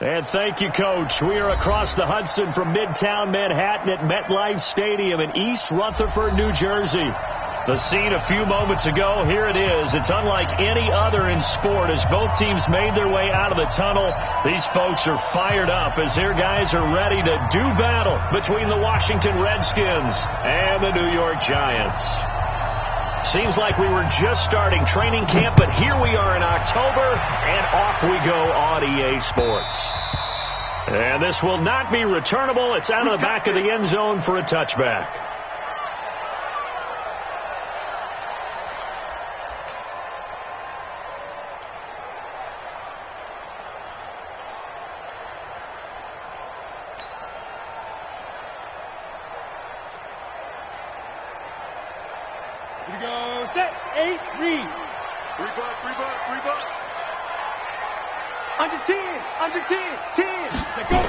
And thank you, Coach. We are across the Hudson from Midtown Manhattan at MetLife Stadium in East Rutherford, New Jersey. The scene a few moments ago, here it is. It's unlike any other in sport as both teams made their way out of the tunnel. These folks are fired up as their guys are ready to do battle between the Washington Redskins and the New York Giants. Seems like we were just starting training camp, but here we are in October, and off we go on EA Sports. And this will not be returnable. It's out of the back of the end zone for a touchback. Here we go. Set. 8. Read. 3 buck. Under 10. Under 10. 10. Let go.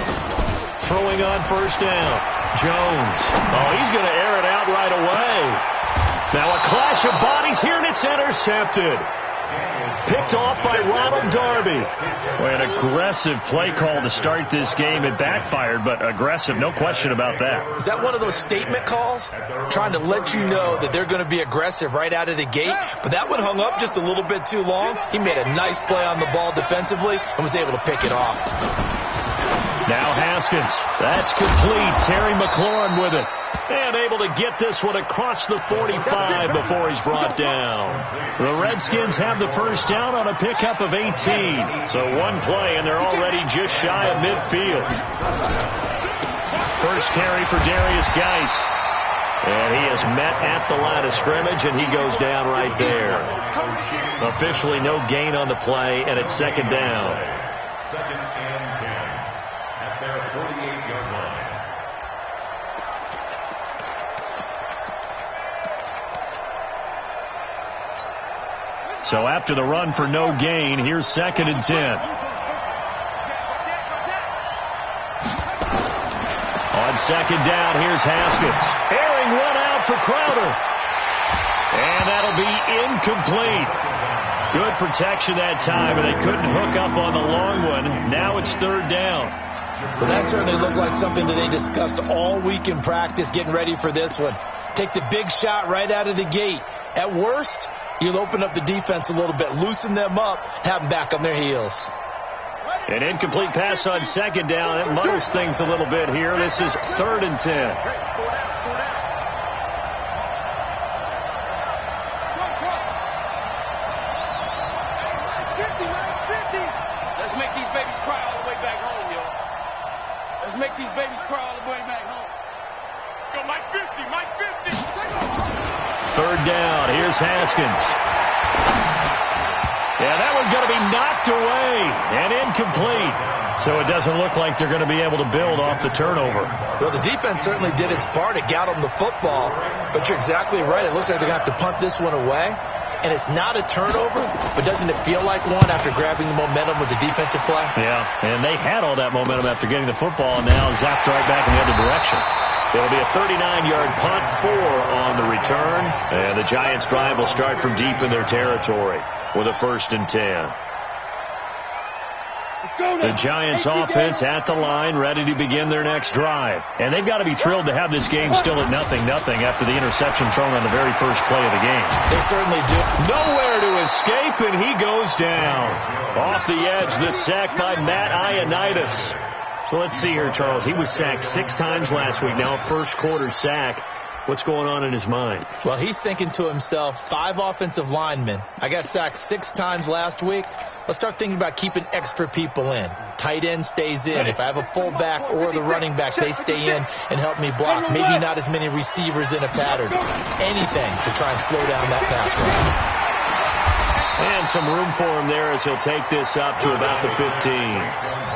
Throwing on first down. Jones. Oh, he's going to air it out right away. Now a clash of bodies here, and it's intercepted. Picked off by Ronald Darby. Boy, an aggressive play call to start this game. It backfired, but aggressive, no question about that. Is that one of those statement calls? Trying to let you know that they're going to be aggressive right out of the gate. But that one hung up just a little bit too long. He made a nice play on the ball defensively and was able to pick it off. Now Haskins. That's complete. Terry McLaurin with it. And able to get this one across the 45 before he's brought down. The Redskins have the first down on a pickup of 18. So one play, and they're already just shy of midfield. First carry for Darius Geis. And he is met at the line of scrimmage, and he goes down right there. Officially no gain on the play, and it's second down. Second and 10 at their 48-yard line. So after the run for no gain, here's second and 10. On second down, here's Haskins. Airing one out for Crowder. And that'll be incomplete. Good protection that time, and they couldn't hook up on the long one. Now it's third down. Well, that certainly looked like something that they discussed all week in practice, getting ready for this one. Take the big shot right out of the gate. At worst, you'll open up the defense a little bit, loosen them up, have them back on their heels. An incomplete pass on second down. It muddles things a little bit here. This is third and 10. Let's make these babies cry all the way back home, yo. Let's make these babies cry all the way back home. Go, Mike 50, Mike 50. Third down. Here's Haskins. Yeah, that one's going to be knocked away and incomplete. So it doesn't look like they're going to be able to build off the turnover. Well, the defense certainly did its part. It got them the football. But you're exactly right. It looks like they're going to have to punt this one away. And it's not a turnover, but doesn't it feel like one after grabbing the momentum with the defensive play? Yeah, and they had all that momentum after getting the football, and now zapped right back in the other direction. It'll be a 39-yard punt, 4 on the return. And the Giants' drive will start from deep in their territory with a first and 10. The Giants' offense at the line, ready to begin their next drive. And they've got to be thrilled to have this game still at 0-0 after the interception thrown on the very first play of the game. They certainly do. Nowhere to escape, and he goes down. Off the edge, the sack by Matt Ioannidis. So let's see here, Charles. He was sacked 6 times last week. Now a first quarter sack. What's going on in his mind? Well, he's thinking to himself, 5 offensive linemen. I got sacked 6 times last week. Let's start thinking about keeping extra people in. Tight end stays in. If I have a fullback or the running backs, they stay in and help me block. Maybe not as many receivers in a pattern. Anything to try and slow down that pass rush. And some room for him there as he'll take this up to about the 15.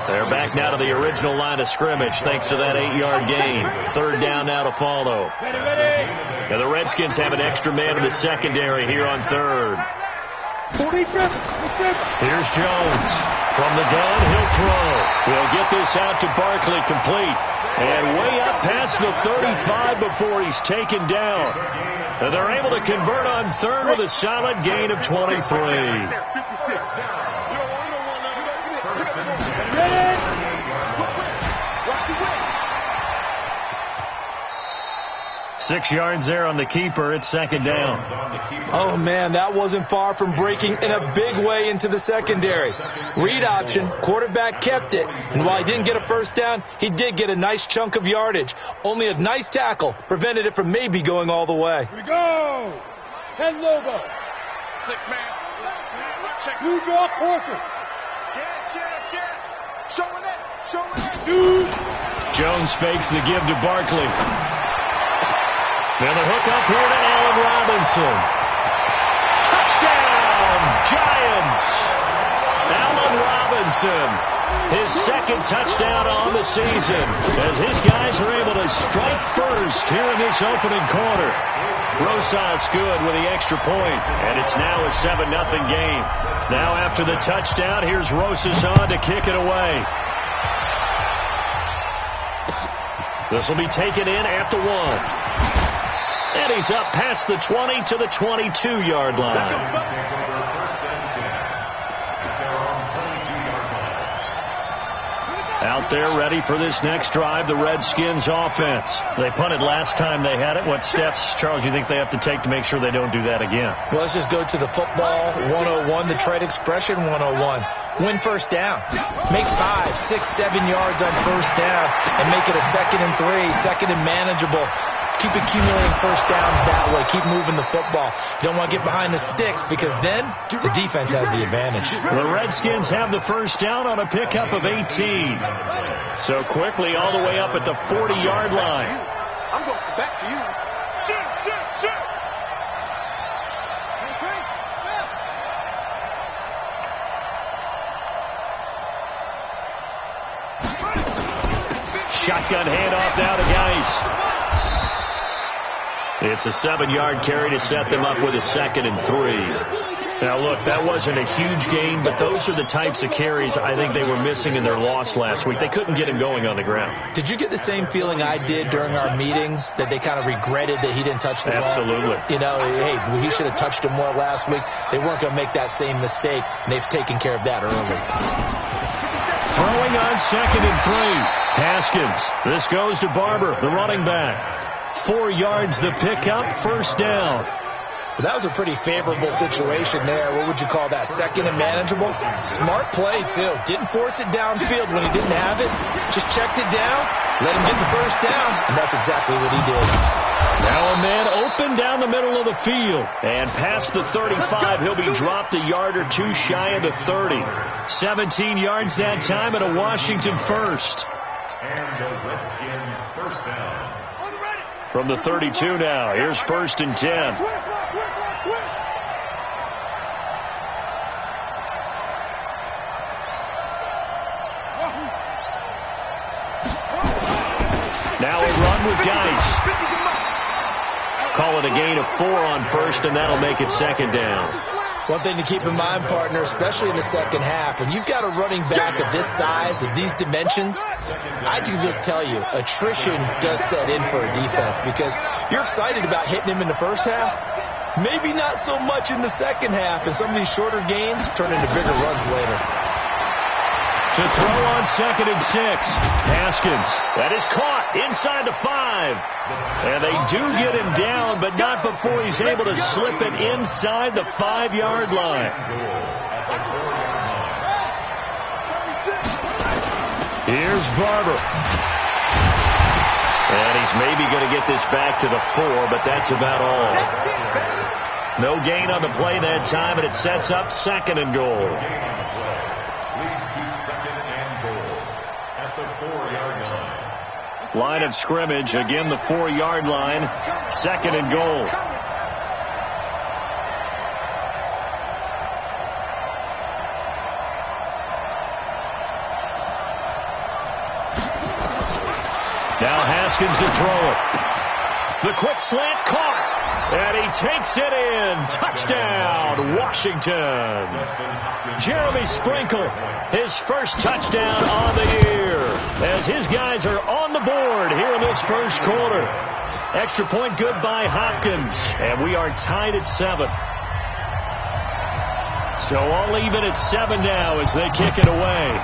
They're back now to the original line of scrimmage thanks to that 8-yard gain. Third down now to follow. Now the Redskins have an extra man in the secondary here on third. Here's Jones. From the gun, he'll throw. We'll get this out to Barkley complete. And way up past the 35 before he's taken down. And they're able to convert on third with a solid gain of 23. 6 yards there on the keeper. It's second down. Oh, man, that wasn't far from breaking in a big way into the secondary. Read option, quarterback kept it, and while he didn't get a first down, he did get a nice chunk of yardage. Only a nice tackle prevented it from maybe going all the way. Here we go. 10 Lobo. 6 man. Check. You draw Corker. Showing it. Dude. Jones fakes the give to Barkley. Now the hook up here to Allen Robinson. Touchdown, Giants! Allen Robinson, his second touchdown on the season, as his guys are able to strike first here in this opening quarter. Rosas good with the extra point, and it's now a 7-0 game. Now after the touchdown, here's Rosas on to kick it away. This will be taken in at the 1. And he's up past the 20 to the 22-yard line. Out there ready for this next drive, the Redskins offense. They punted last time they had it. What steps, Charles, you think they have to take to make sure they don't do that again? Well, let's just go to the football 101, the trade expression 101. Win first down. Make 5, 6, 7 yards on first down and make it a 2nd and 3, second and manageable. Keep accumulating first downs that way. Keep moving the football. You don't want to get behind the sticks because then the defense has the advantage. The Redskins have the first down on a pickup of 18. So quickly all the way up at the 40-yard line. I'm going back to you. Sit. Shotgun handoff now to Geis. It's a 7-yard carry to set them up with a 2nd and 3. Now, look, that wasn't a huge gain, but those are the types of carries I think they were missing in their loss last week. They couldn't get him going on the ground. Did you get the same feeling I did during our meetings, that they kind of regretted that he didn't touch the ball? Absolutely. You know, hey, he should have touched him more last week. They weren't going to make that same mistake, and they've taken care of that early. Throwing on 2nd and 3. Haskins. This goes to Barber, the running back. 4 yards the pickup, first down. Well, that was a pretty favorable situation there. What would you call that? 2nd and manageable? Smart play, too. Didn't force it downfield when he didn't have it. Just checked it down, let him get the first down, and that's exactly what he did. Now a man open down the middle of the field. And past the 35, he'll be dropped a yard or 2 shy of the 30. 17 yards that time and a Washington first. And the Redskins first down. From the 32 now, here's 1st and 10. Now a run with Geis. Call it a gain of 4 on first, and that'll make it 2nd down. One thing to keep in mind, partner, especially in the second half, when you've got a running back of this size, of these dimensions, I can just tell you, attrition does set in for a defense because you're excited about hitting him in the first half. Maybe not so much in the second half, and some of these shorter gains turn into bigger runs later. To throw on 2nd and 6. Haskins. That is caught inside the 5. And they do get him down, but not before he's able to slip it inside the 5-yard line. Here's Barber. And he's maybe going to get this back to the 4, but that's about all. No gain on the play that time, and it sets up 2nd and goal. Line of scrimmage, again the 4-yard line, 2nd and goal. Now Haskins to throw it. The quick slant caught. And he takes it in. Touchdown, Washington. Jeremy Sprinkle, his first touchdown on the year, as his guys are on the board here in this first quarter. Extra point good by Hopkins, and we are tied at 7. So all even at 7 now as they kick it away.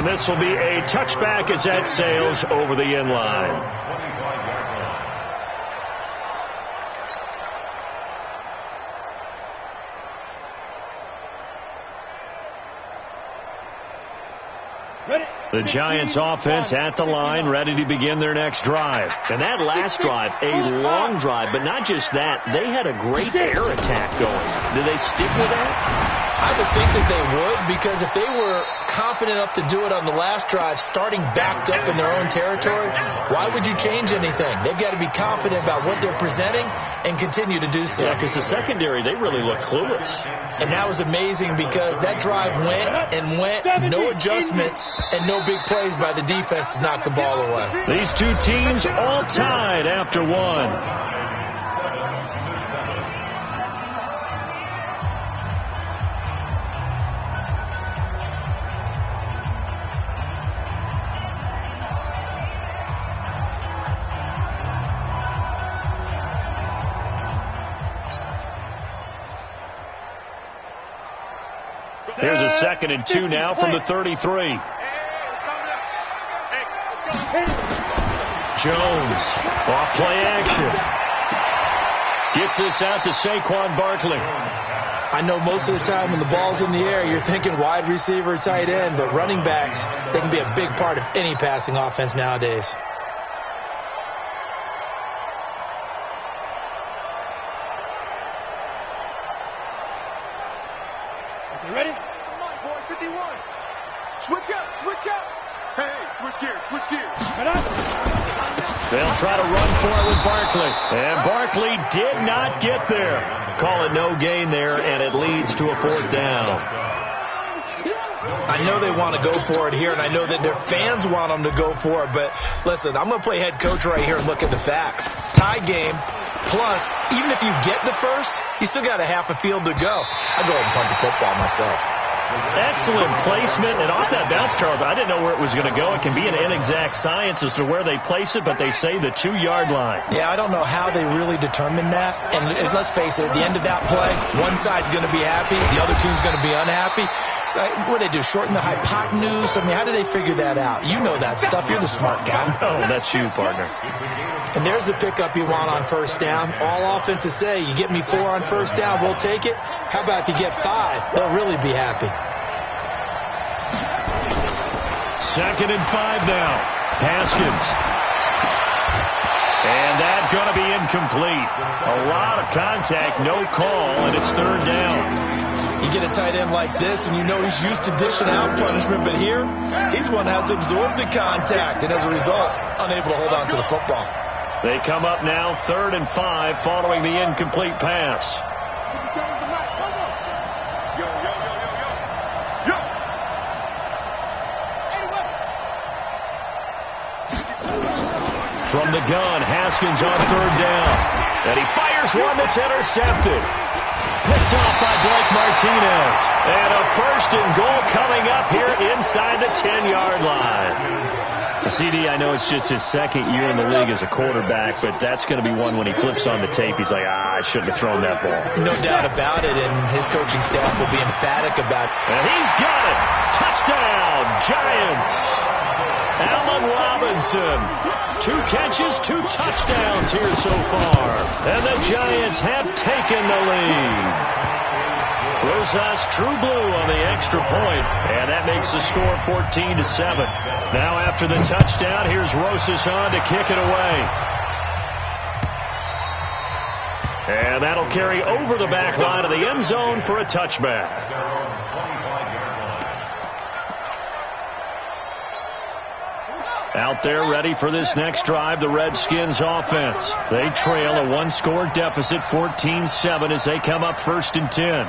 And this will be a touchback as that sails over the end line. The Giants offense at the line, ready to begin their next drive. And that last drive, a long drive, but not just that. They had a great air attack going. Do they stick with that? I would think that they would, because if they were confident enough to do it on the last drive, starting backed up in their own territory, why would you change anything? They've got to be confident about what they're presenting and continue to do so. Yeah, because the secondary, they really look clueless. And that was amazing because that drive went and went, no adjustments, and no big plays by the defense to knock the ball away. These two teams all tied after one. Here's a 2nd and 2 now from the 33. Jones, off play action. Gets this out to Saquon Barkley. I know most of the time when the ball's in the air, you're thinking wide receiver, tight end, but running backs, they can be a big part of any passing offense nowadays. You ready? Come on, boys, 51. Switch up, switch up. Hey, switch gears. They'll try to run for it with Barkley. And Barkley did not get there. Call it no gain there, and it leads to a 4th down. I know they want to go for it here, and I know that their fans want them to go for it, but listen, I'm going to play head coach right here and look at the facts. Tie game, plus, even if you get the first, you still got a half a field to go. I'd go ahead and punt the football myself. Excellent placement, and off that bounce, Charles, I didn't know where it was going to go. It can be an inexact science as to where they place it, but they say the 2-yard line. Yeah, I don't know how they really determined that. And let's face it, at the end of that play, one side's going to be happy, the other team's going to be unhappy. So, what do they do, shorten the hypotenuse? I mean, how do they figure that out? You know that stuff. You're the smart guy. Oh, that's you, partner. And there's the pickup you want on 1st down. All offenses say, you get me 4 on 1st down, we'll take it. How about if you get 5? They'll really be happy. 2nd and 5 now. Haskins. And that's going to be incomplete. A lot of contact, no call, and it's 3rd down. You get a tight end like this, and you know he's used to dishing out punishment, but here, he's one that has to absorb the contact, and as a result, unable to hold on to the football. They come up now 3rd and 5 following the incomplete pass. From the gun, Haskins on 3rd down. And he fires one that's intercepted. Picked off by Blake Martinez. And a 1st and goal coming up here inside the 10-yard line. CD, I know it's just his 2nd year in the league as a quarterback, but that's going to be one when he flips on the tape, he's like, I shouldn't have thrown that ball. No doubt about it, and his coaching staff will be emphatic about it. And he's got it. Touchdown, Giants. Allen Robinson. 2 catches, 2 touchdowns here so far. And the Giants have taken the lead. Rosas True Blue on the extra point, and that makes the score 14-7. Now after the touchdown, here's Rosas on to kick it away. And that'll carry over the back line of the end zone for a touchback. Out there ready for this next drive, the Redskins offense. They trail a 1-score deficit, 14-7 as they come up 1st and 10.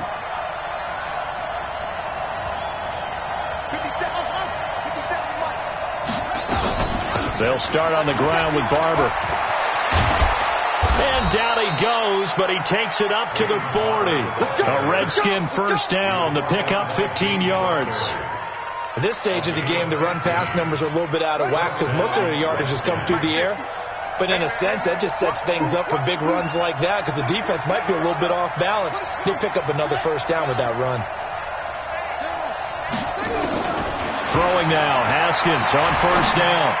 They'll start on the ground with Barber. And down he goes, but he takes it up to the 40. A Redskin 1st down, the pickup 15 yards. At this stage of the game, the run-pass numbers are a little bit out of whack because most of their yardage has come through the air. But in a sense, that just sets things up for big runs like that because the defense might be a little bit off balance. They pick up another 1st down with that run. Throwing now, Haskins on first down.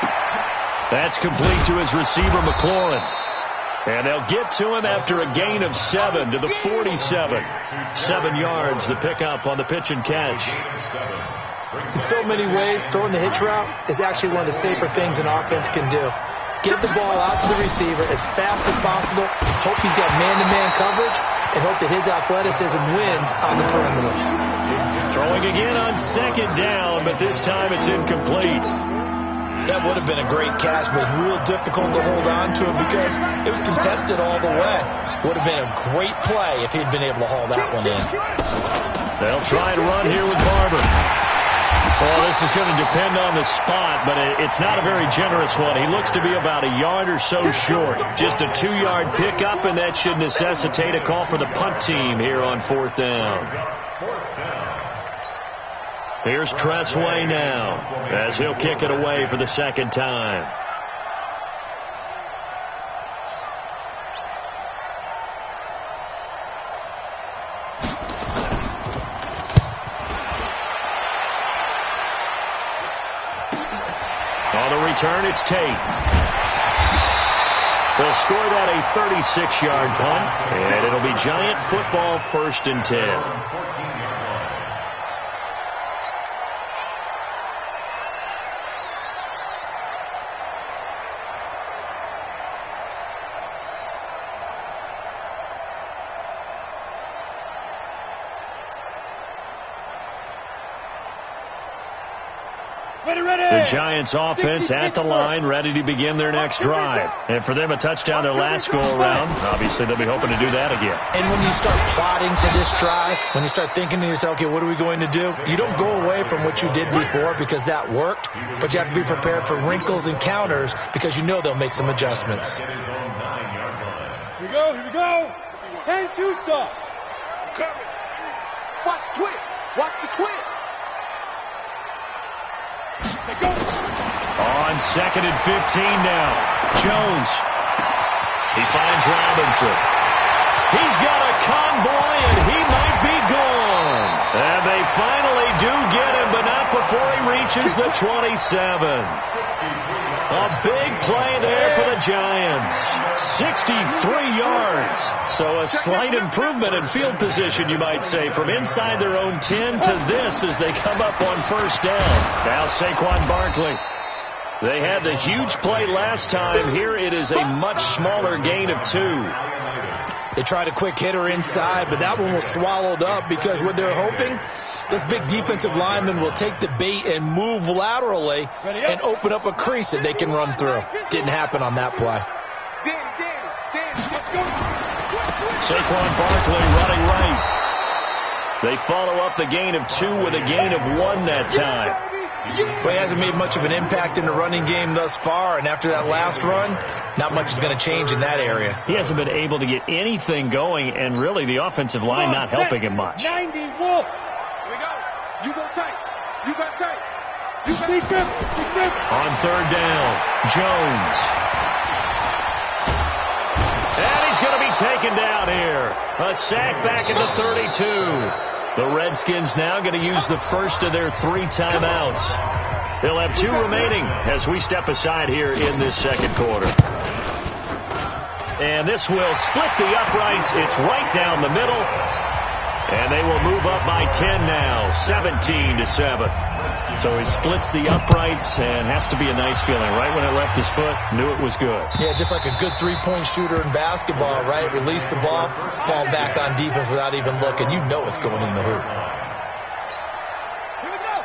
That's complete to his receiver, McLaurin. And they'll get to him after a gain of 7 to the 47. 7 yards, the pickup on the pitch and catch. In so many ways, throwing the hitch route is actually one of the safer things an offense can do. Get the ball out to the receiver as fast as possible, hope he's got man-to-man coverage, and hope that his athleticism wins on the perimeter. Throwing again on second down, but this time it's incomplete. That would have been a great catch, but it was real difficult to hold on to it because it was contested all the way. Would have been a great play if he'd been able to haul that one in. They'll try and run here with Barber. Well, this is going to depend on the spot, but it's not a very generous one. He looks to be about a yard or so short. Just a 2-yard pickup, and that should necessitate a call for the punt team here on 4th down. Here's Tressway now as he'll kick it away for the second time. On the return, it's Tate. They'll score that a 36-yard punt, and it'll be Giant football 1st and 10. The Giants offense at the line, ready to begin their next drive. And for them, a touchdown their last go-around. Obviously, they'll be hoping to do that again. And when you start plotting for this drive, when you start thinking to yourself, okay, what are we going to do? You don't go away from what you did before because that worked, but you have to be prepared for wrinkles and counters because you know they'll make some adjustments. Here we go, here we go. 10-2 stop. Watch the twist. Watch the twist. On 2nd and 15 now. Jones. He finds Robinson. He's got a convoy, and he might be gone. And they finally do get him, but not before he reaches the 27. A big play there for the Giants. 63 yards. So a slight improvement in field position, you might say, from inside their own 10 to this as they come up on first down. Now Saquon Barkley. They had the huge play last time. Here it is a much smaller gain of 2. They tried a quick hitter inside, but that one was swallowed up because what they're hoping, this big defensive lineman will take the bait and move laterally and open up a crease that they can run through. Didn't happen on that play. Saquon Barkley running right. They follow up the gain of 2 with a gain of 1 that time. Well, he hasn't made much of an impact in the running game thus far, and after that last run, not much is going to change in that area. He hasn't been able to get anything going, and really the offensive line not helping him much. 90 Wolf. Here we go. You go tight. You got tight. You got deep grip. On 3rd down, Jones. And he's going to be taken down here. A sack back at the 32. The Redskins now going to use the first of their 3 timeouts. They'll have 2 remaining as we step aside here in this second quarter. And this will split the uprights. It's right down the middle. And they will move up by 10 now, 17-7. So he splits the uprights and has to be a nice feeling. Right when it left his foot, knew it was good. Yeah, just like a good 3-point shooter in basketball, right? Release the ball, fall back on defense without even looking. You know it's going in the hoop.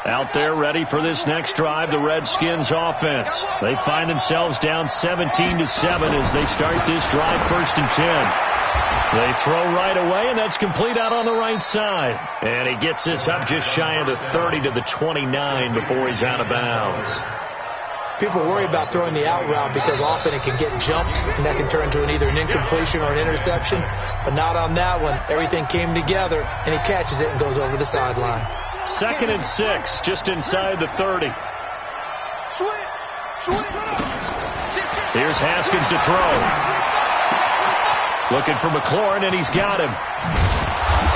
Out there ready for this next drive, the Redskins offense. They find themselves down 17-7 as they start this drive 1st and 10. They throw right away, and that's complete out on the right side. And he gets this up just shy of the 30 to the 29 before he's out of bounds. People worry about throwing the out route because often it can get jumped, and that can turn into either an incompletion or an interception. But not on that one. Everything came together, and he catches it and goes over the sideline. 2nd and 6, just inside the 30. Here's Haskins to throw. Looking for McLaurin, and he's got him.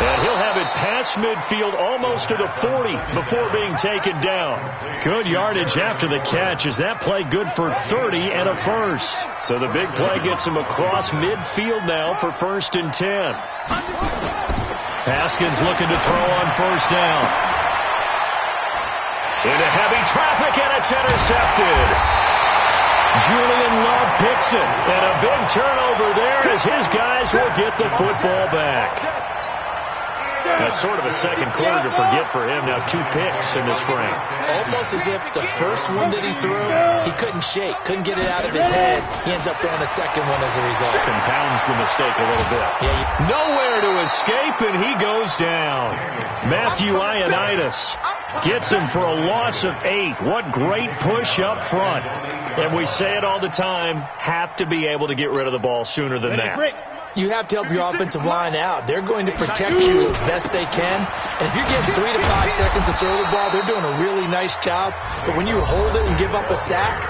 And he'll have it past midfield almost to the 40 before being taken down. Good yardage after the catch. Is that play good for 30 and a first? So the big play gets him across midfield now for 1st and 10. Haskins looking to throw on 1st down. Into heavy traffic, and it's intercepted. Julian Love picks it, and a big turnover there as his guys will get the football back. That's sort of a second quarter to forget for him. Now 2 picks in this frame. Almost as if the first one that he threw, he couldn't shake, couldn't get it out of his head. He ends up throwing a second one as a result. Compounds the mistake a little bit. Yeah, nowhere to escape, and he goes down. Matthew Ioannidis gets him for a loss of 8. What great push up front. And we say it all the time, have to be able to get rid of the ball sooner than that. You have to help your offensive line out. They're going to protect you as best they can. And if you're getting 3 to 5 seconds to throw the ball, they're doing a really nice job. But when you hold it and give up a sack,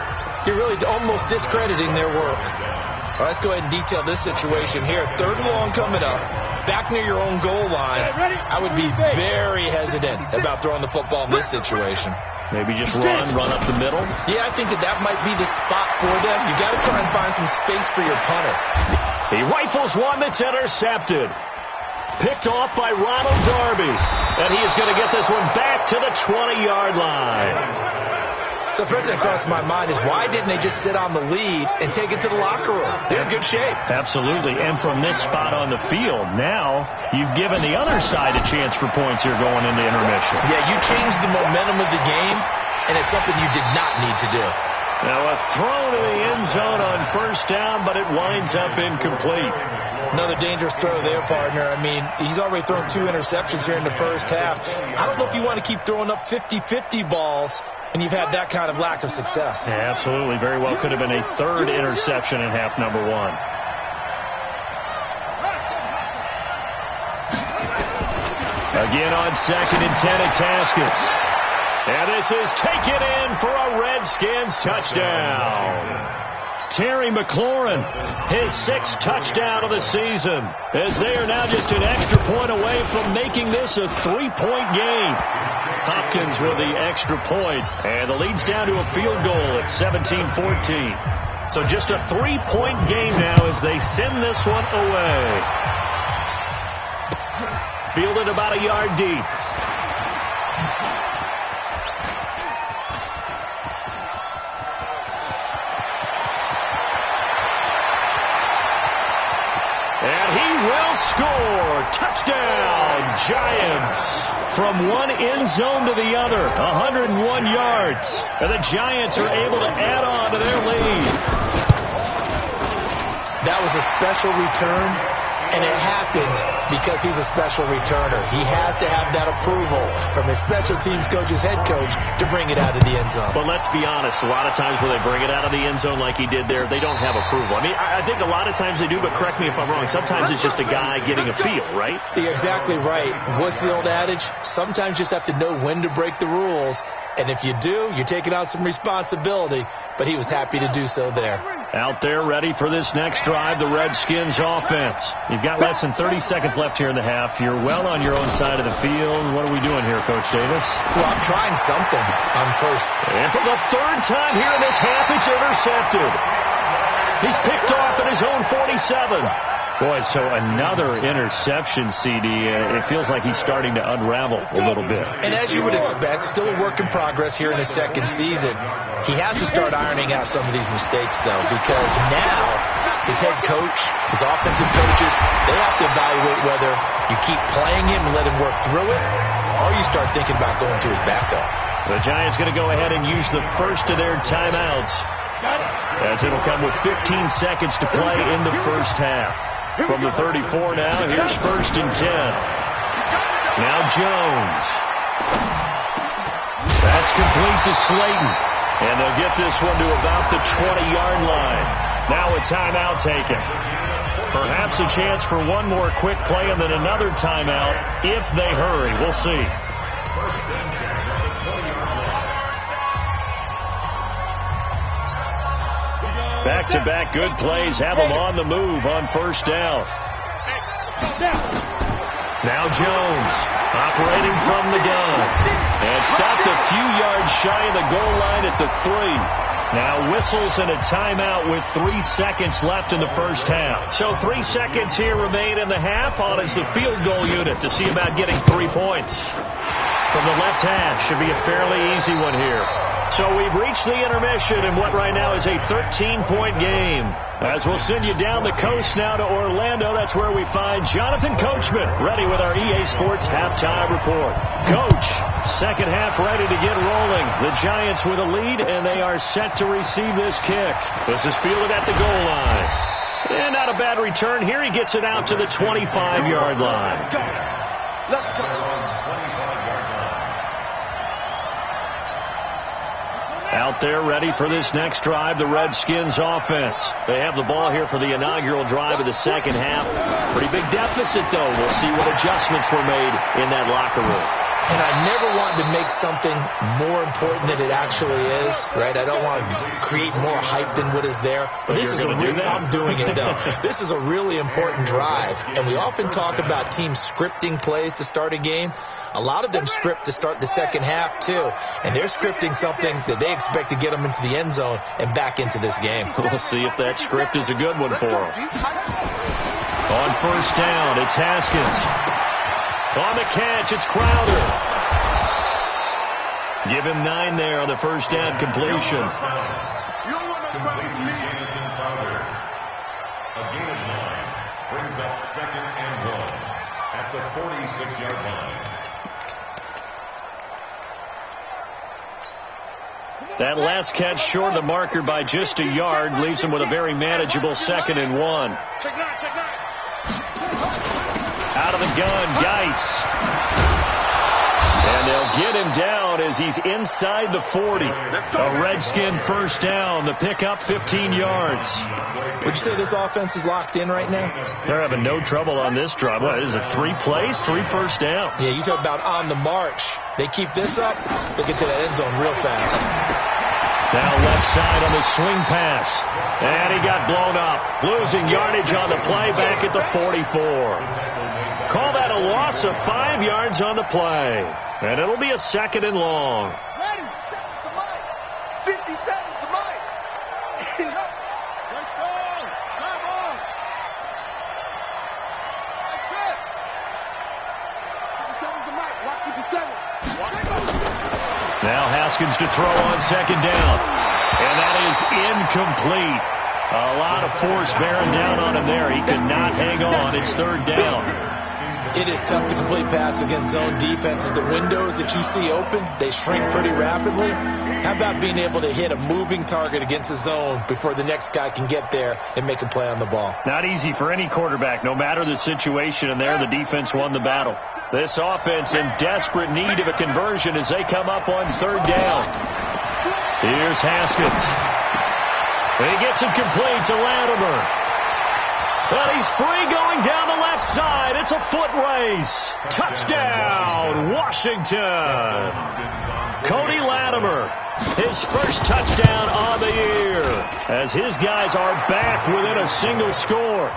you're really almost discrediting their work. All right, let's go ahead and detail this situation here. 3rd and long coming up. Back near your own goal line. I would be very hesitant about throwing the football in this situation. Maybe just run up the middle? Yeah, I think that might be the spot for them. You got to try and find some space for your punter. He rifles one that's intercepted. Picked off by Ronald Darby. And he is going to get this one back to the 20-yard line. So first thing that crossed my mind is why didn't they just sit on the lead and take it to the locker room? They're in good shape. Absolutely. And from this spot on the field, now you've given the other side a chance for points here going into intermission. Yeah, you changed the momentum of the game, and it's something you did not need to do. Now a throw to the end zone on 1st down, but it winds up incomplete. Another dangerous throw there, partner. I mean, he's already thrown 2 interceptions here in the first half. I don't know if you want to keep throwing up 50-50 balls, and you've had that kind of lack of success. Yeah, absolutely. Very well could have been a 3rd interception in half number 1. Again on 2nd and 10, it's Haskins. And this is taken in for a Redskins touchdown. Terry McLaurin, his 6th touchdown of the season, as they are now just an extra point away from making this a 3-point game. Hopkins with the extra point, and the lead's down to a field goal at 17-14. So just a 3-point game now as they send this one away. Fielded about a yard deep. And he will score. Touchdown, Giants. From one end zone to the other, 101 yards. And the Giants are able to add on to their lead. That was a special return, and it happened because he's a special returner. He has to have that approval from his special teams coach, his head coach, to bring it out of the end zone. But let's be honest, a lot of times when they bring it out of the end zone like he did there, they don't have approval. I mean, I think a lot of times they do, but correct me if I'm wrong. Sometimes it's just a guy getting a feel, right? You're exactly right. What's the old adage? Sometimes you just have to know when to break the rules. And if you do, you're taking on some responsibility. But he was happy to do so there. Out there ready for this next drive, the Redskins offense. You've got less than 30 seconds left here in the half. You're well on your own side of the field. What are we doing here, Coach Davis? Well, I'm trying something on 1st. And for the 3rd time here in this half, it's intercepted. He's picked off at his own 47. Boy, so another interception, CD. It feels like he's starting to unravel a little bit. And as you would expect, still a work in progress here in his 2nd season. He has to start ironing out some of these mistakes, though, because now his head coach, his offensive coaches, they have to evaluate whether you keep playing him and let him work through it, or you start thinking about going to his backup. The Giants going to go ahead and use the first of their timeouts, as it'll come with 15 seconds to play in the first half. From the 34 now, here's 1st and 10. Now Jones. That's complete to Slayton. And they'll get this one to about the 20-yard line. Now a timeout taken. Perhaps a chance for one more quick play and then another timeout if they hurry. We'll see. Back-to-back good plays have them on the move on 1st down. Now Jones operating from the gun. And stopped a few yards shy of the goal line at the 3. Now whistles and a timeout with 3 seconds left in the first half. So 3 seconds here remain in the half. On is the field goal unit to see about getting 3 points. From the left hash, should be a fairly easy one here. So we've reached the intermission in what right now is a 13-point game. As we'll send you down the coast now to Orlando, that's where we find Jonathan Coachman ready with our EA Sports halftime report. Coach, second half ready to get rolling. The Giants with a lead, and they are set to receive this kick. This is fielded at the goal line. And not a bad return here. He gets it out to the 25-yard line. Let's go. Out there ready for this next drive, the Redskins offense. They have the ball here for the inaugural drive of the second half. Pretty big deficit, though. We'll see what adjustments were made in that locker room. And I never wanted to make something more important than it actually is, right? I don't want to create more hype than what is there. But this is I'm doing it, though. This is a really important drive. And we often talk about teams scripting plays to start a game. A lot of them script to start the second half, too. And they're scripting something that they expect to get them into the end zone and back into this game. We'll see if that script is a good one for them. On first down, it's Haskins. On the catch, it's Crowder. Give him 9 there on the first down completion. A gain of 9 brings up 2nd and 1 at the 46-yard line. That last catch short of the marker by just a yard leaves him with a very manageable 2nd and 1. Out of the gun, Geis. And they'll get him down as he's inside the 40. A Redskin first down. The pickup 15 yards. Would you say this offense is locked in right now? They're having no trouble on this drive. What is it, 3 plays, 3 first downs? Yeah, you talk about on the march. They keep this up, they'll get to that end zone real fast. Now left side on the swing pass. And he got blown up. Losing yardage on the play back at the 44. Call that a loss of 5 yards on the play. And it'll be a 2nd and long. Ready, seconds to Mike. 50 seconds to Mike. Let's go. Come on. That's it. 50 seconds to Mike. Watch 57. Now Haskins to throw on 2nd down. And that is incomplete. A lot of force bearing down on him there. He could not hang on. It's 3rd down. It is tough to complete pass against zone defenses. The windows that you see open, they shrink pretty rapidly. How about being able to hit a moving target against a zone before the next guy can get there and make a play on the ball? Not easy for any quarterback, no matter the situation, and there the defense won the battle. This offense in desperate need of a conversion as they come up on 3rd down. Here's Haskins. He gets it complete to Latimer. But he's free going down the left side. It's a foot race. Touchdown, Washington. Cody Latimer, his first touchdown on the year, as his guys are back within a single score.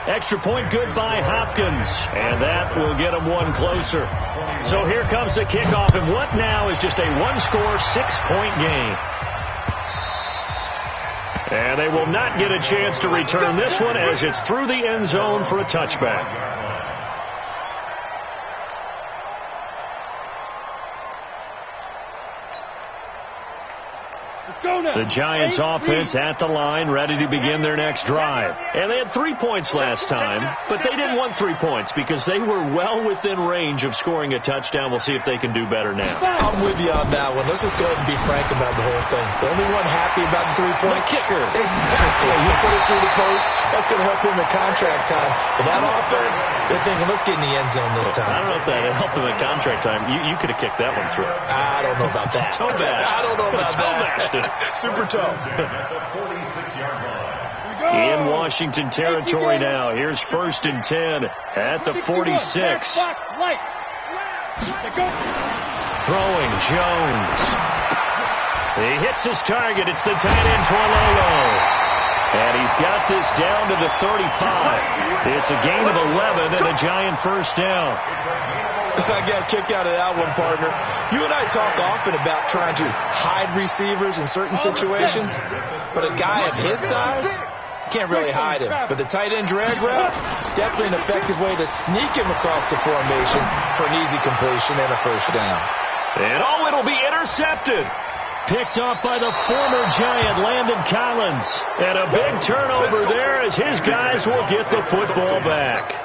Extra point good by Hopkins, and that will get them one closer. So here comes the kickoff, and what now is just a one-score, 6-point game. And they will not get a chance to return this one as it's through the end zone for a touchback. The Giants offense at the line, ready to begin their next drive. And they had 3 points last time, but they didn't want 3 points because they were well within range of scoring a touchdown. We'll see if they can do better now. I'm with you on that one. Let's just go ahead and be frank about the whole thing. The only one happy about the 3-point kicker. Exactly. You put it through the post. That's going to help him at contract time. But that offense, they're thinking, let's get in the end zone this time. I don't know if that helped him at contract time. You could have kicked that one through. I don't know about that. Toe bash. I don't know about that. Super tough. In Washington territory now. Here's 1st and 10 at the 46. Throwing Jones. He hits his target. It's the tight end Torlolo. And he's got this down to the 35. It's a gain of 11 and a giant first down. I got a kick out of that one, partner. You and I talk often about trying to hide receivers in certain situations, but a guy of his size can't really hide him. But the tight end drag route, definitely an effective way to sneak him across the formation for an easy completion and a first down. And it'll be intercepted. Picked off by the former Giant, Landon Collins. And a big turnover there as his guys will get the football back.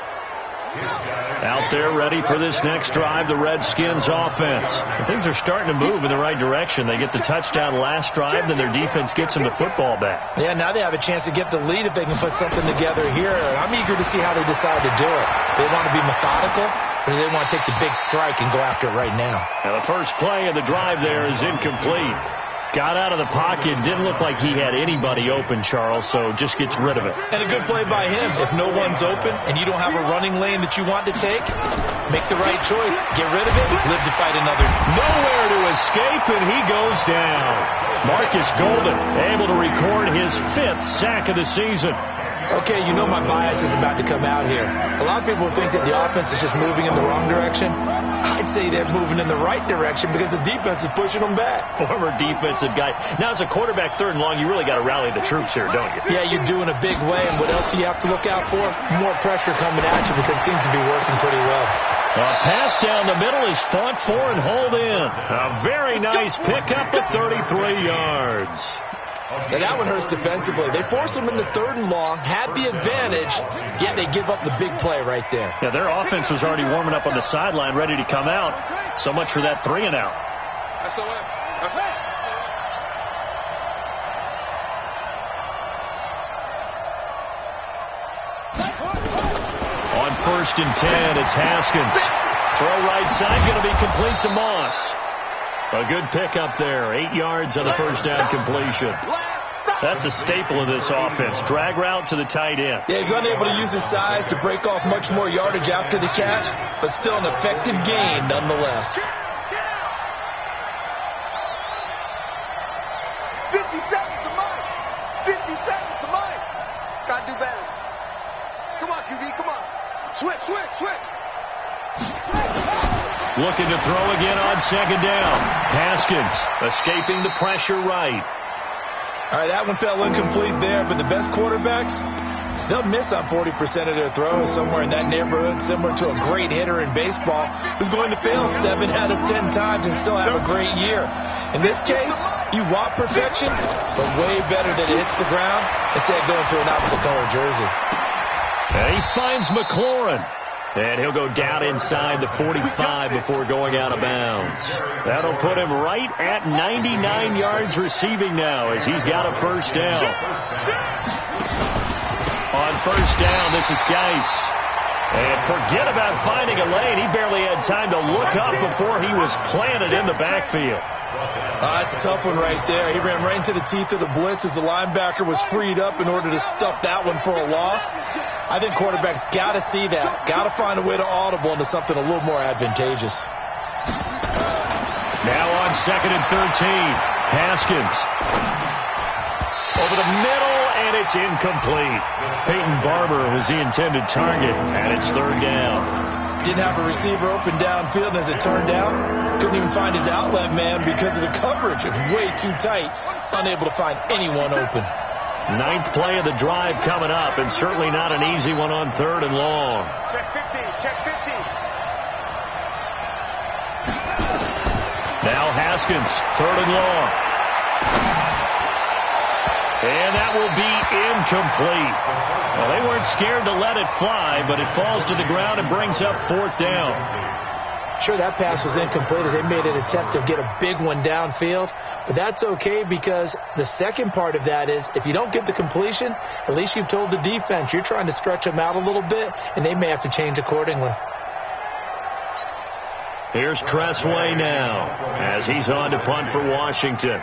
Out there ready for this next drive, the Redskins offense. And things are starting to move in the right direction. They get the touchdown last drive, then their defense gets them the football back. Yeah, now they have a chance to get the lead if they can put something together here. I'm eager to see how they decide to do it. Do they want to be methodical, or do they want to take the big strike and go after it right now? Now the first play of the drive there is incomplete. Got out of the pocket. Didn't look like he had anybody open, Charles, so just gets rid of it. And a good play by him. If no one's open and you don't have a running lane that you want to take, make the right choice. Get rid of it. Live to fight another. Nowhere to escape, and he goes down. Marcus Golden able to record his 5th sack of the season. Okay, you know my bias is about to come out here. A lot of people think that the offense is just moving in the wrong direction. I'd say they're moving in the right direction because the defense is pushing them back. Former defensive guy. Now, as a quarterback 3rd and long, you really got to rally the troops here, don't you? Yeah, you're doing a big way, and what else do you have to look out for? More pressure coming at you because it seems to be working pretty well. A pass down the middle is fought for and hauled in. A very nice pickup of 33 yards. Now that one hurts defensively. They force them into 3rd and long, had the advantage, yet they give up the big play right there. Yeah, their offense was already warming up on the sideline, ready to come out. So much for that 3 and out. On 1st and 10, it's Haskins. Throw right side, going to be complete to Moss. A good pickup there. 8 yards on the first down completion. That's a staple of this offense. Drag route to the tight end. Yeah, he's unable to use his size to break off much more yardage after the catch, but still an effective gain nonetheless. 50 seconds to Mike. 50 seconds to Mike. Got to do better. Come on, QB, come on. Switch. Looking to throw again on 2nd down. Haskins escaping the pressure right. All right, that one fell incomplete there, but the best quarterbacks, they'll miss on 40% of their throws, somewhere in that neighborhood, similar to a great hitter in baseball who's going to fail 7 out of 10 times and still have a great year. In this case, you want perfection, but way better that it hits the ground instead of going to an opposite color jersey. And he finds McLaurin. And he'll go down inside the 45 before going out of bounds. That'll put him right at 99 yards receiving now as he's got a first down. On first down, this is Geis. And forget about finding a lane. He barely had time to look up before he was planted in the backfield. That's a tough one right there. He ran right into the teeth of the blitz as the linebacker was freed up in order to stuff that one for a loss. I think quarterbacks got to see that. Got to find a way to audible into something a little more advantageous. Now on 2nd and 13, Haskins. Over the middle, and it's incomplete. Peyton Barber was the intended target, and it's 3rd down. Didn't have a receiver open downfield, and as it turned out, couldn't even find his outlet man because of the coverage. It was way too tight, unable to find anyone open. 9th play of the drive coming up, and certainly not an easy one on 3rd and long. Check 15. Now Haskins, 3rd and long. And that will be incomplete. Well, they weren't scared to let it fly, but it falls to the ground and brings up 4th down. Sure, that pass was incomplete as they made an attempt to get a big one downfield, but that's okay because the second part of that is if you don't get the completion, at least you've told the defense you're trying to stretch them out a little bit, and they may have to change accordingly. Here's Tressway now as he's on to punt for Washington.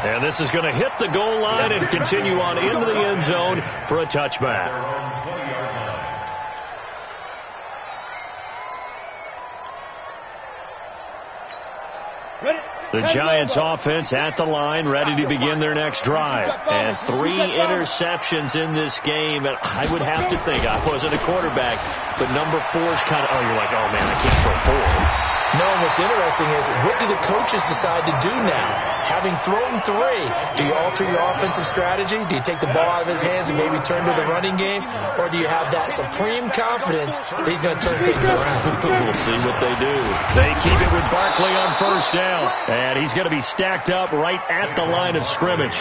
And this is going to hit the goal line and continue on into the end zone for a touchback. The Giants offense at the line, ready to begin their next drive. And 3 interceptions in this game. And I would have to think, I wasn't a quarterback, but number 4 is kind of, oh, you're like, oh, man, I can't throw 4. No, what's interesting is, what do the coaches decide to do now? Having thrown 3, do you alter your offensive strategy? Do you take the ball out of his hands and maybe turn to the running game? Or do you have that supreme confidence that he's going to turn things around? We'll see what they do. They keep it with Barkley on first down. And he's going to be stacked up right at the line of scrimmage.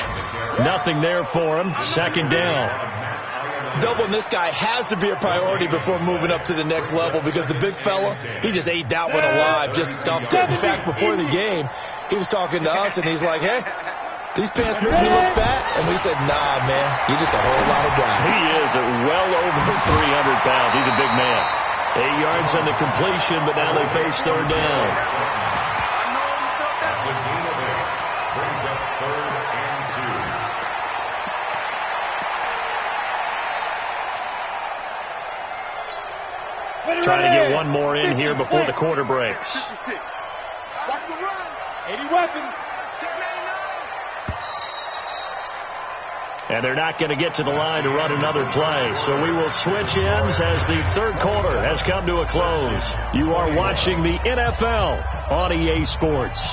Nothing there for him. Second down. Doubling this guy has to be a priority before moving up to the next level, because the big fella, he just ate that one alive, just stuffed it. In fact, before the game, he was talking to us, and he's like, hey, these pants make me look fat. And we said, nah, man, you're just a whole lot of guy. He is at well over 300 pounds. He's a big man. 8 yards on the completion, but now they face third down. Brings up 3rd and 2. Trying to get one more in here before the quarter breaks. 56. Watch the run. 80 weapon. And they're not going to get to the line to run another play. So we will switch ends as the third quarter has come to a close. You are watching the NFL on EA Sports.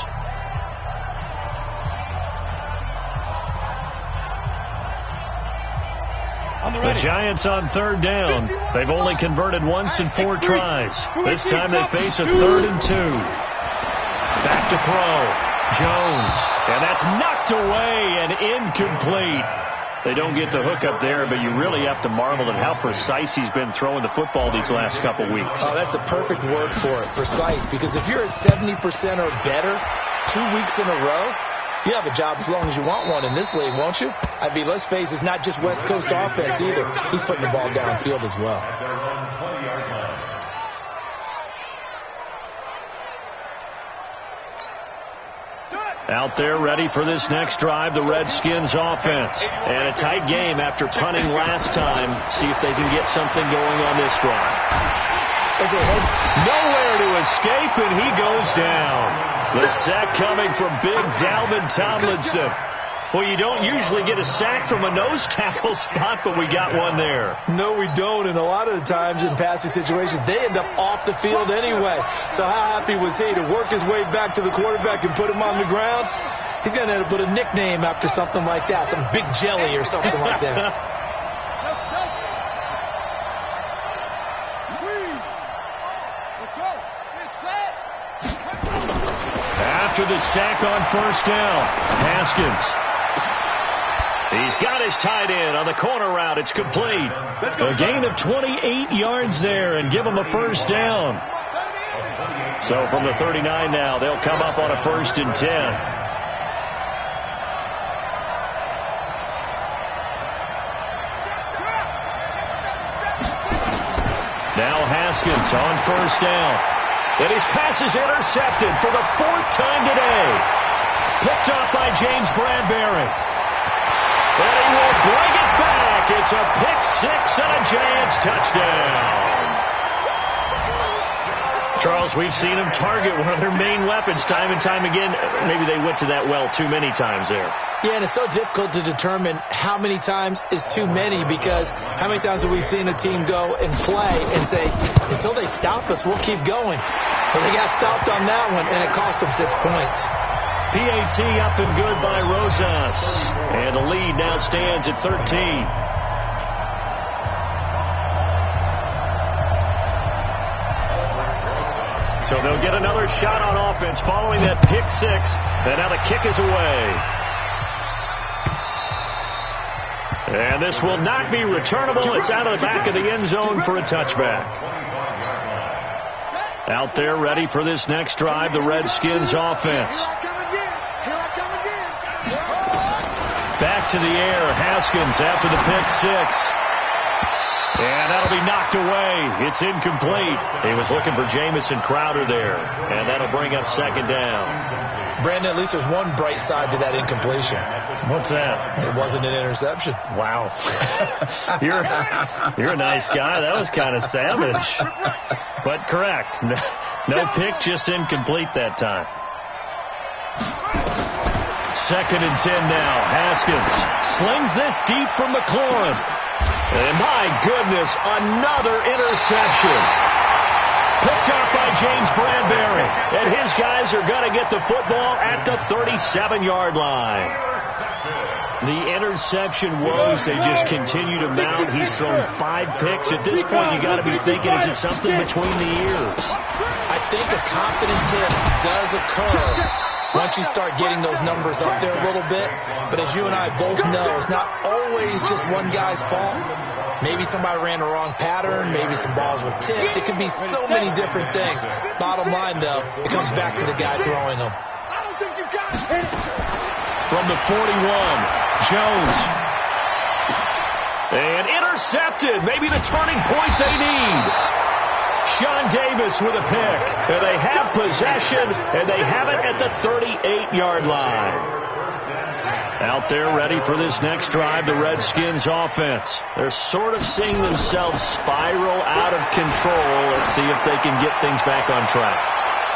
The Giants on third down. They've only converted once in 4 tries. This time they face a 3rd and 2. Back to throw. Jones. And that's knocked away and incomplete. They don't get the hook up there, but you really have to marvel at how precise he's been throwing the football these last couple weeks. Oh, that's the perfect word for it, precise. Because if you're at 70% or better 2 weeks in a row, you have a job as long as you want one in this league, won't you? I mean, let's face it, it's not just West Coast offense either. He's putting the ball downfield as well. Out there ready for this next drive, the Redskins offense. And a tight game after punting last time. See if they can get something going on this drive. As they head nowhere to escape, and he goes down. The sack coming from big Dalvin Tomlinson. Well, you don't usually get a sack from a nose tackle spot, but we got one there. No, we don't, and a lot of the times in passing situations, they end up off the field anyway. So how happy was he to work his way back to the quarterback and put him on the ground? He's going to end up with a nickname after something like that, some Big Jelly or something like that. After the sack on first down, Haskins. He's got his tight end on the corner route. It's complete. A gain of 28 yards there and give him a first down. So from the 39 now, they'll come up on a 1st and 10. Now Haskins on first down. And his pass is intercepted for the 4th time today. Picked off by James Bradbury. And he will bring it back. It's a pick-6 and a Giants touchdown. Charles, we've seen him target one of their main weapons time and time again. Maybe they went to that well too many times there. Yeah, and it's so difficult to determine how many times is too many, because how many times have we seen a team go and play and say, until they stop us, we'll keep going. But they got stopped on that one, and it cost them 6 points. PAT up and good by Rosas. And the lead now stands at 13. So they'll get another shot on offense following that pick-6. And now the kick is away. And this will not be returnable. It's out of the back of the end zone for a touchback. Out there ready for this next drive, the Redskins offense. Back to the air, Haskins after the pick-6. And that'll be knocked away. It's incomplete. He was looking for Jamison Crowder there. And that'll bring up 2nd down. Brandon, at least there's one bright side to that incompletion. What's that? It wasn't an interception. Wow. You're a nice guy. That was kind of savage. But correct. No pick, just incomplete that time. 2nd and 10 now. Haskins slings this deep from McLaurin. And my goodness, another interception. Picked up by James Bradbury. And his guys are going to get the football at the 37-yard line. The interception woes, they just continue to mount. He's thrown 5 picks. At this point, you got to be thinking, is it something between the ears? I think a confidence hit does occur once you start getting those numbers up there a little bit. But as you and I both know, it's not always just one guy's fault. Maybe somebody ran the wrong pattern. Maybe some balls were tipped. It could be so many different things. Bottom line, though, it comes back to the guy throwing them. I don't think you got it. From the 41, Jones. And intercepted. Maybe the turning point they need. Sean Davis with a pick. And they have possession, and they have it at the 38-yard line. Out there ready for this next drive, the Redskins offense. They're sort of seeing themselves spiral out of control. Let's see if they can get things back on track.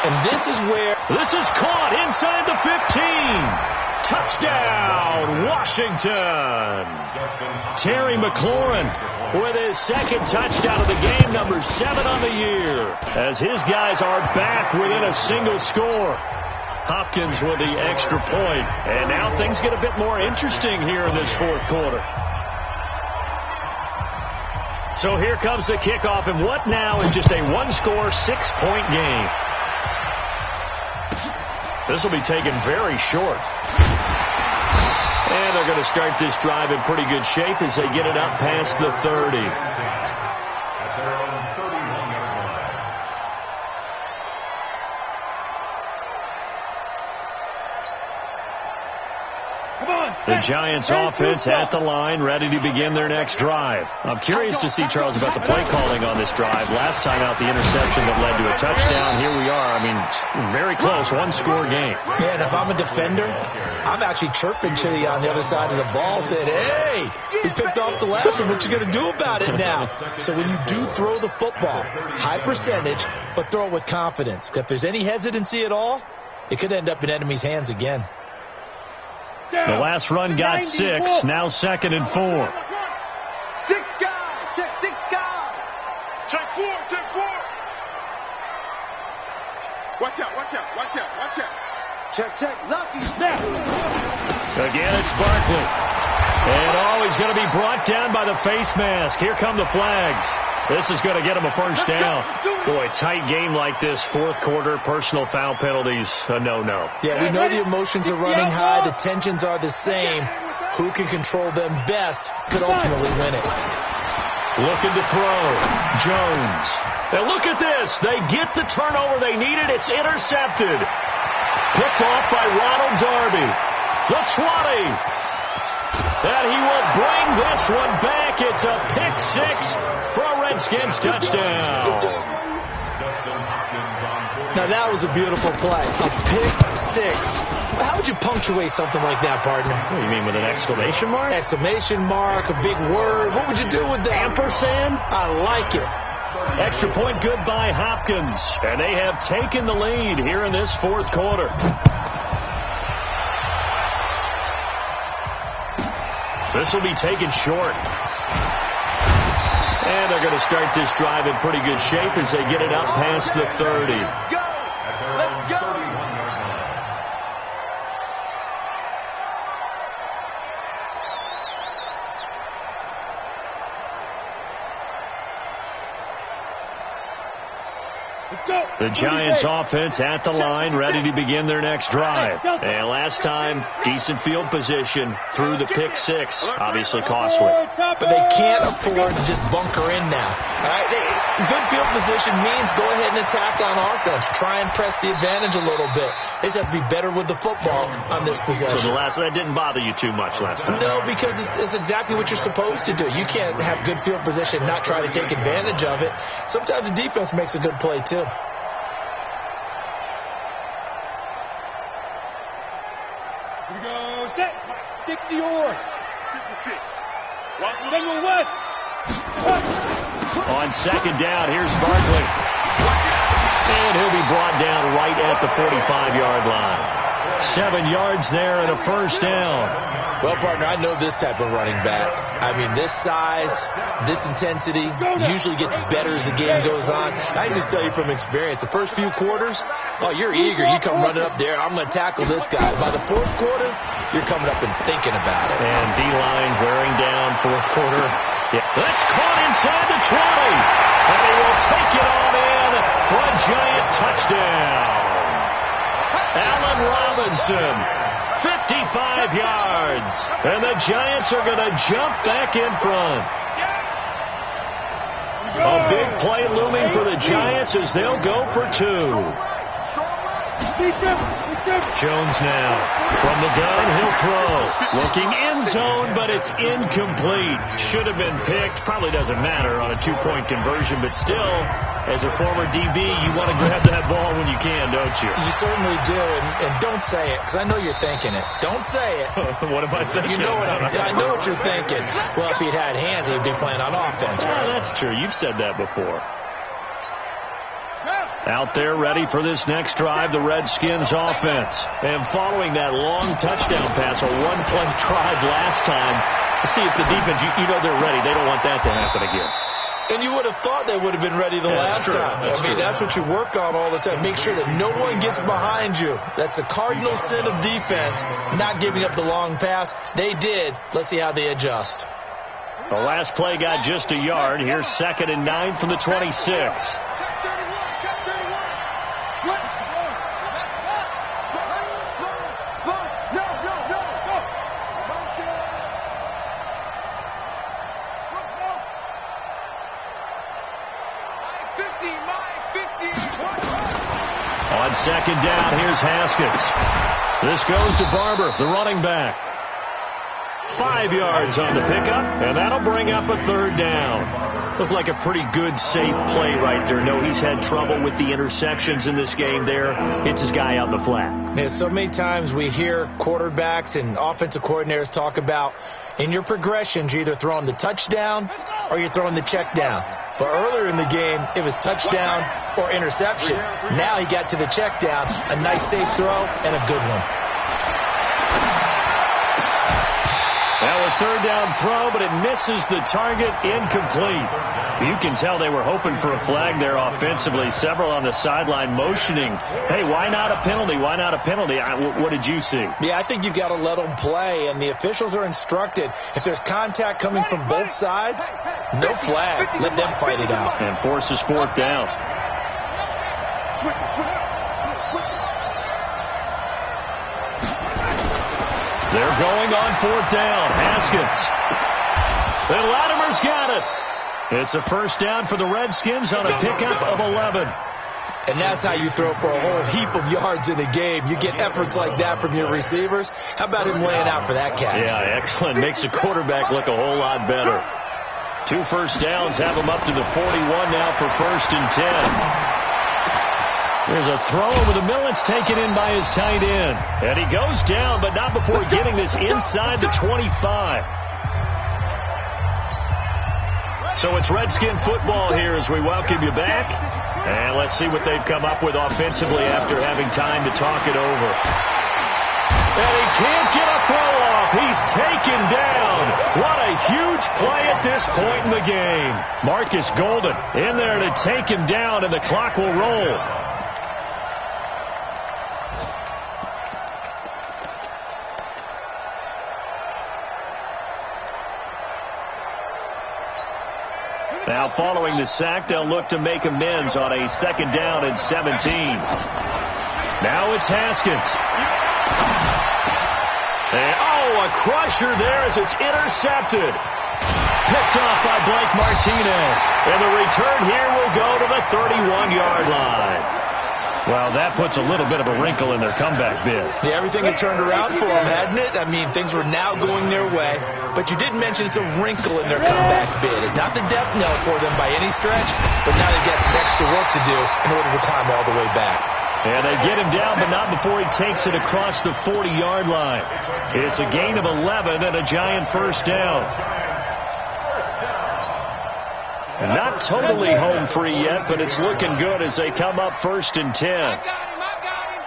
And this is where... This is caught inside the 15. Touchdown, Washington. Terry McLaurin with his 2nd touchdown of the game, number 7 on the year, as his guys are back within a single score. Hopkins with the extra point, and now things get a bit more interesting here in this 4th quarter. So here comes the kickoff, and what now is just a 1-score, 6-point game. This will be taken very short. And they're going to start this drive in pretty good shape as they get it up past the 30. The Giants offense at the line, ready to begin their next drive. I'm curious to see, Charles, about the play calling on this drive. Last time out, the interception that led to a touchdown. Here we are. I mean, very close, 1-score game. Yeah, and if I'm a defender, I'm actually chirping to you on the other side of the ball, saying, hey, we picked off the last one. What you going to do about it now? So when you do throw the football, high percentage, but throw it with confidence. If there's any hesitancy at all, it could end up in enemy's hands again. The last run got 6, now 2nd and 4. 6 guys, check 6 guys. Check 4, check 4. Watch out, watch out, watch out, watch out. Check, lucky snap. Again, it's Barkley. And he's going to be brought down by the face mask. Here come the flags. This is going to get him a first down. Boy, tight game like this, 4th quarter, personal foul penalties, a no-no. Yeah, we know the emotions are running high. The tensions are the same. Who can control them best could ultimately win it. Looking to throw. Jones. And look at this. They get the turnover they needed. It's intercepted. Picked off by Ronald Darby. The 20. And he will bring this one back. It's a pick 6 for a Redskins touchdown. Now that was a beautiful play. A pick 6. How would you punctuate something like that, partner? What do you mean, with an exclamation mark? Exclamation mark, a big word. What would you do with that? Ampersand? I like it. Extra point good by Hopkins. And they have taken the lead here in this 4th quarter. This will be taken short. And they're going to start this drive in pretty good shape as they get it up past the 30. Go! Let's go! The Giants offense at the line, ready to begin their next drive. And last time, decent field position through the pick 6. Obviously costly. But they can't afford to just bunker in now. All right? Good field position means go ahead and attack on offense. Try and press the advantage a little bit. They just have to be better with the football on this possession. So that didn't bother you too much last time? No, because it's exactly what you're supposed to do. You can't have good field position and not try to take advantage of it. Sometimes the defense makes a good play, too. Here we go, set. 60 or 56. Washington West. On 2nd down, here's Barkley. And he'll be brought down right at the 45-yard line. 7 yards there and a first down. Well, partner, I know this type of running back. I mean, this size, this intensity usually gets better as the game goes on. I can just tell you from experience, the first few quarters, oh, you're eager. You come running up there, I'm going to tackle this guy. By the fourth quarter, you're coming up and thinking about it. And D-line wearing down fourth quarter. Yeah. That's caught inside the 20. And he will take it on in for a Giant touchdown. Allen Robinson, 55 yards. And the Giants are going to jump back in front. A big play looming for the Giants as they'll go for 2. Jones now from the gun, he'll throw. Looking end zone, but it's incomplete. Should have been picked. Probably doesn't matter on a 2-point conversion, but still, as a former DB, you want to grab that ball when you can, don't you? You certainly do, and don't say it, because I know you're thinking it. Don't say it. What am I thinking? You know what I know what you're thinking. Well, if he'd had hands, he'd be playing on offense. Right? That's true. You've said that before. Out there ready for this next drive, the Redskins offense. And following that long touchdown pass, a one-play drive last time, see if the defense, you know they're ready. They don't want that to happen again. And you would have thought they would have been ready the last time. That's what you work on all the time. Make sure that no one gets behind you. That's the cardinal sin of defense, not giving up the long pass. They did. Let's see how they adjust. The last play got just a yard. Here's 2nd and 9 from the 26. On 2nd down, here's Haskins. This goes to Barber, the running back. 5 yards on the pickup, and that'll bring up a 3rd down. Looked like a pretty good, safe play right there. No, he's had trouble with the interceptions in this game there. Hits his guy out the flat. Yeah, so many times we hear quarterbacks and offensive coordinators talk about in your progressions, you're either throwing the touchdown or you're throwing the check down. But earlier in the game, it was touchdown or interception. Now he got to the check down, a nice safe throw, and a good one. Now a 3rd down throw, but it misses the target, incomplete. You can tell they were hoping for a flag there offensively. Several on the sideline motioning, hey, why not a penalty? Why not a penalty? What did you see? Yeah, I think you've got to let them play, and the officials are instructed. If there's contact coming from both sides, no flag. Let them fight it out. And forces 4th down. They're going on 4th down. Haskins. And Latimer's got it. It's a 1st down for the Redskins on a pickup of 11. And that's how you throw for a whole heap of yards in a game. You get efforts like that from your receivers. How about him laying out for that catch? Yeah, excellent. Makes the quarterback look a whole lot better. 2 first downs have him up to the 41 now for 1st and 10. There's a throw over the middle. It's taken in by his tight end. And he goes down, but not before getting this inside the 25. So it's Redskin football here as we welcome you back. And let's see what they've come up with offensively after having time to talk it over. And he can't get a throw off. He's taken down. What a huge play at this point in the game. Marcus Golden in there to take him down, and the clock will roll. Now following the sack, they'll look to make amends on a 2nd down and 17. Now it's Haskins. And, a crusher there as it's intercepted. Picked off by Blake Martinez. And the return here will go to the 31-yard line. Well, that puts a little bit of a wrinkle in their comeback bid. Yeah, everything had turned around for them, hadn't it? I mean, things were now going their way. But you did mention it's a wrinkle in their comeback bid. It's not the death knell for them by any stretch, but now they've got some extra work to do in order to climb all the way back. And they get him down, but not before he takes it across the 40-yard line. It's a gain of 11 and a Giant 1st down. And not totally home free yet, but it's looking good as they come up 1st and 10. I got him.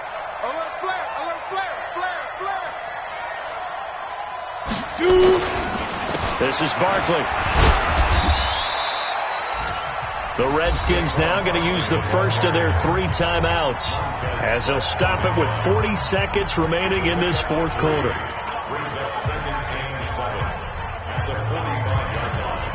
Alert flare. This is Barkley. The Redskins now going to use the first of their 3 timeouts as they'll stop it with 40 seconds remaining in this fourth quarter. Brings up 2nd and 7 at the 45-yard line.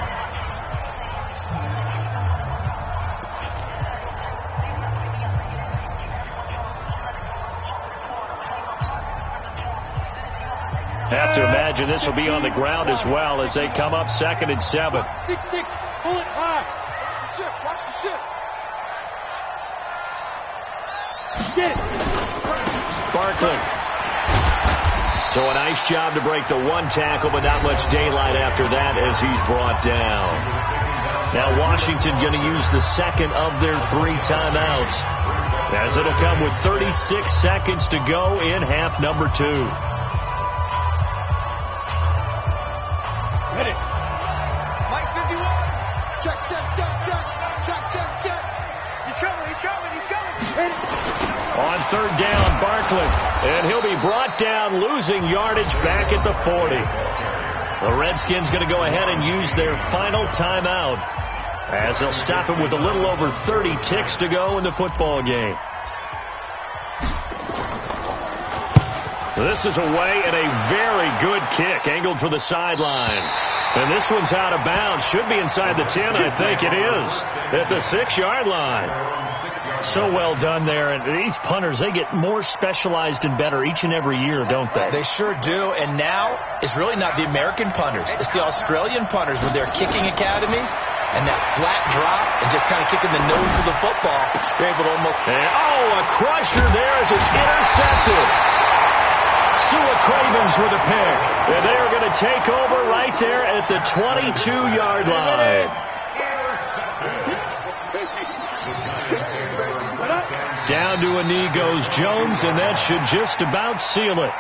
Have to imagine this will be on the ground as well as they come up 2nd and 7. 6-6. Pull it high. Watch the ship. Get it. Barkley. So a nice job to break the 1 tackle, but not much daylight after that as he's brought down. Now Washington going to use the second of their 3 timeouts as it'll come with 36 seconds to go in half number 2. Hit it. Mike 51. Check. He's coming. Hit it. On 3rd down, Barkley. And he'll be brought down, losing yardage back at the 40. The Redskins going to go ahead and use their final timeout as they'll stop it with a little over 30 ticks to go in the football game. This is away and a very good kick angled for the sidelines. And this one's out of bounds. Should be inside the 10. I think it is at the 6-yard line. So well done there. And these punters, they get more specialized and better each and every year, don't they? They sure do. And now it's really not the American punters. It's the Australian punters with their kicking academies and that flat drop and just kind of kicking the nose of the football. They're able to almost... And, a crusher there as it's intercepted. Sua Cravens with a pick. And they are going to take over right there at the 22-yard line. Down to a knee goes Jones, and that should just about seal it.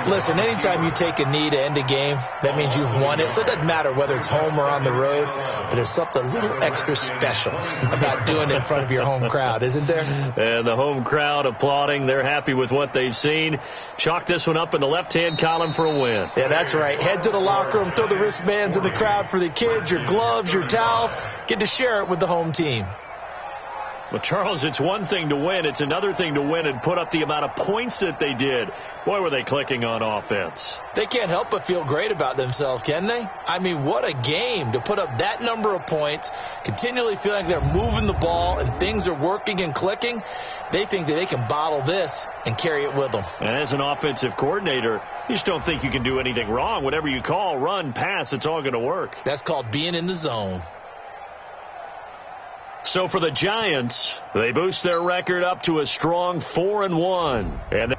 Listen, anytime you take a knee to end a game, that means you've won it. So it doesn't matter whether it's home or on the road, but there's something a little extra special about doing it in front of your home crowd, isn't there? And the home crowd applauding. They're happy with what they've seen. Chalk this one up in the left-hand column for a win. Yeah, that's right. Head to the locker room, throw the wristbands in the crowd for the kids, your gloves, your towels. Get to share it with the home team. Well, Charles, it's one thing to win. It's another thing to win and put up the amount of points that they did. Boy, were they clicking on offense. They can't help but feel great about themselves, can they? I mean, what a game to put up that number of points, continually feeling like they're moving the ball and things are working and clicking. They think that they can bottle this and carry it with them. And as an offensive coordinator, you just don't think you can do anything wrong. Whatever you call, run, pass, it's all going to work. That's called being in the zone. So for the Giants, they boost their record up to a strong 4-1. And